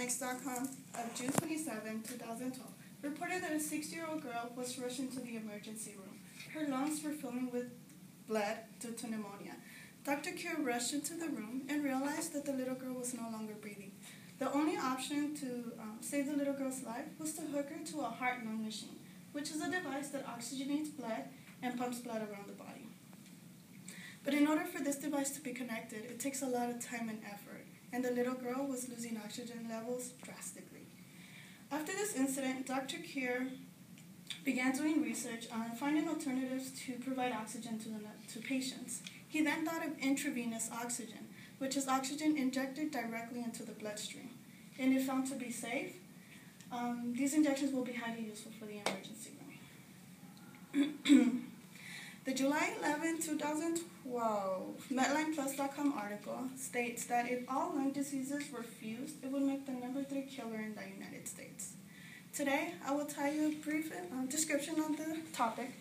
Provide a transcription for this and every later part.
Mechanics.com of June 27, 2012, reported that a 60-year-old girl was rushed into the emergency room. Her lungs were filling with blood due to pneumonia. Dr. Kier rushed into the room and realized that the little girl was no longer breathing. The only option to save the little girl's life was to hook her to a heart-lung machine, which is a device that oxygenates blood and pumps blood around the body. But in order for this device to be connected, it takes a lot of time and effort, and the little girl was losing oxygen levels drastically. After this incident, Dr. Kier began doing research on finding alternatives to provide oxygen to patients. He then thought of intravenous oxygen, which is oxygen injected directly into the bloodstream. And if found to be safe, these injections will be highly useful for the emergency room. The July 11, 2012 MedlinePlus.com article states that if all lung diseases were fused, it would make the #3 killer in the United States. Today, I will tell you a brief description on the topic.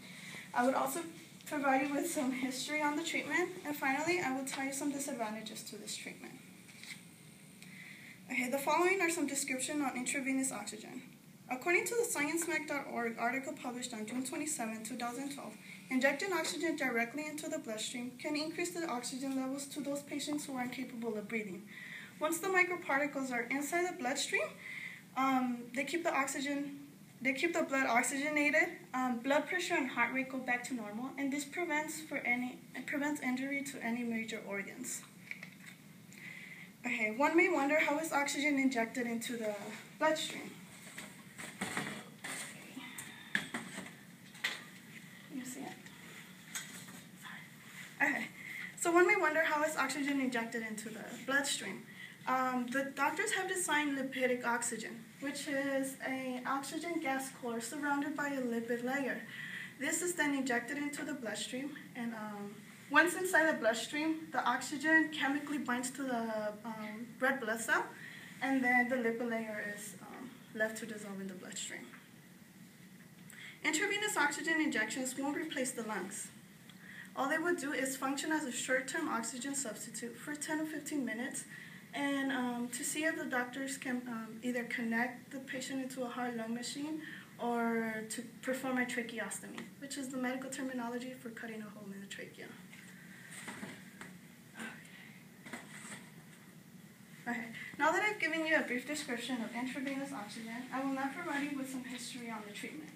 I would also provide you with some history on the treatment, and finally, I will tell you some disadvantages to this treatment. Okay, the following are some description on intravenous oxygen. According to the ScienceMech.org article published on June 27, 2012, injecting oxygen directly into the bloodstream can increase the oxygen levels to those patients who are incapable of breathing. Once the microparticles are inside the bloodstream, they keep the blood oxygenated, blood pressure and heart rate go back to normal, and this prevents injury to any major organs. Okay, one may wonder, how is oxygen injected into the bloodstream? You see it? Okay, so one may wonder, how is oxygen injected into the bloodstream? The doctors have designed lipidic oxygen, which is an oxygen gas core surrounded by a lipid layer. This is then injected into the bloodstream, and once inside the bloodstream, the oxygen chemically binds to the red blood cell, and then the lipid layer is left to dissolve in the bloodstream. Intravenous oxygen injections won't replace the lungs. All they will do is function as a short-term oxygen substitute for 10 to 15 minutes, and to see if the doctors can either connect the patient into a heart-lung machine or to perform a tracheostomy, which is the medical terminology for cutting a hole in the trachea. Okay, now that I've given you a brief description of intravenous oxygen, I will now provide you with some history on the treatment.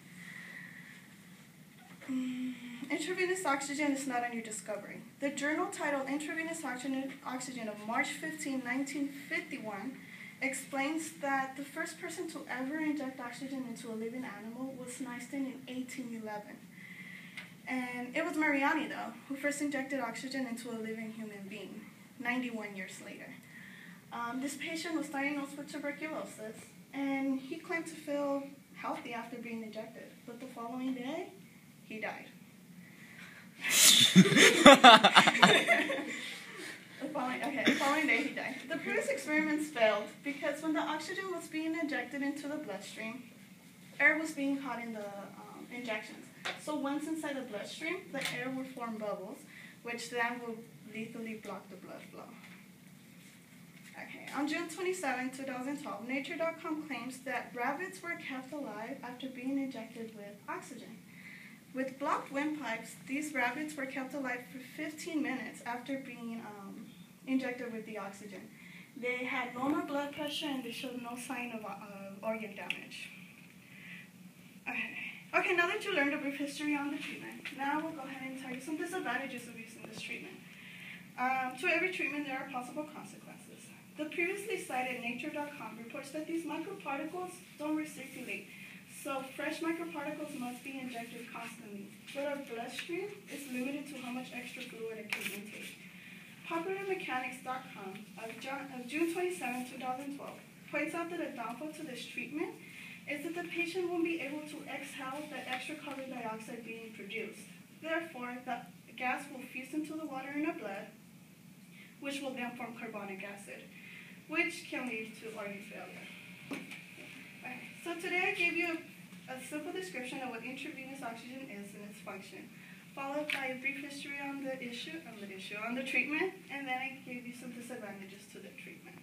Intravenous oxygen is not a new discovery. The journal titled Intravenous Oxygen of March 15, 1951 explains that the first person to ever inject oxygen into a living animal was Neiston in 1811. And it was Mariani, though, who first injected oxygen into a living human being, 91 years later. This patient was diagnosed with tuberculosis, and he claimed to feel healthy after being injected, but the following day, he died. The following day he died. The previous experiments failed because when the oxygen was being injected into the bloodstream, air was being caught in the injections. So once inside the bloodstream, the air will form bubbles, which then will lethally block the blood flow. Okay, on June 27, 2012, Nature.com claims that rabbits were kept alive after being injected with oxygen. With blocked windpipes, these rabbits were kept alive for 15 minutes after being injected with the oxygen. They had normal blood pressure and they showed no sign of organ damage. Okay, now that you learned a brief history on the treatment, now we'll go ahead and tell you some disadvantages of using this treatment. To every treatment, there are possible consequences. The previously cited Nature.com reports that these microparticles don't recirculate, so fresh microparticles must be injected constantly, but our bloodstream is limited to how much extra fluid it can intake. PopularMechanics.com of June 27, 2012 points out that a downfall to this treatment is that the patient won't be able to exhale the extra carbon dioxide being produced. Therefore, the gas will fuse into the water in the blood, which will then form carbonic acid, which can lead to organ failure. Okay, so today I gave you a simple description of what intravenous oxygen is and its function, followed by a brief history on the treatment, and then I gave you some disadvantages to the treatment.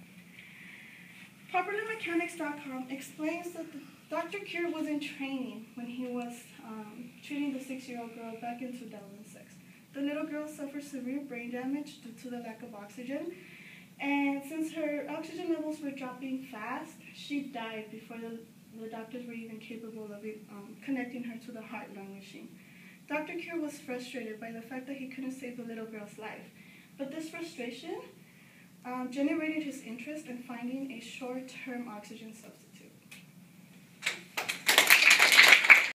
ProperlyMechanics.com explains that Dr. Cure was in training when he was treating the 6-year-old girl back in 2006. The little girl suffered severe brain damage due to the lack of oxygen, and since her oxygen levels were dropping fast, she died before the doctors were even capable of connecting her to the heart-lung machine. Dr. Cure was frustrated by the fact that he couldn't save the little girl's life, but this frustration generated his interest in finding a short-term oxygen substitute.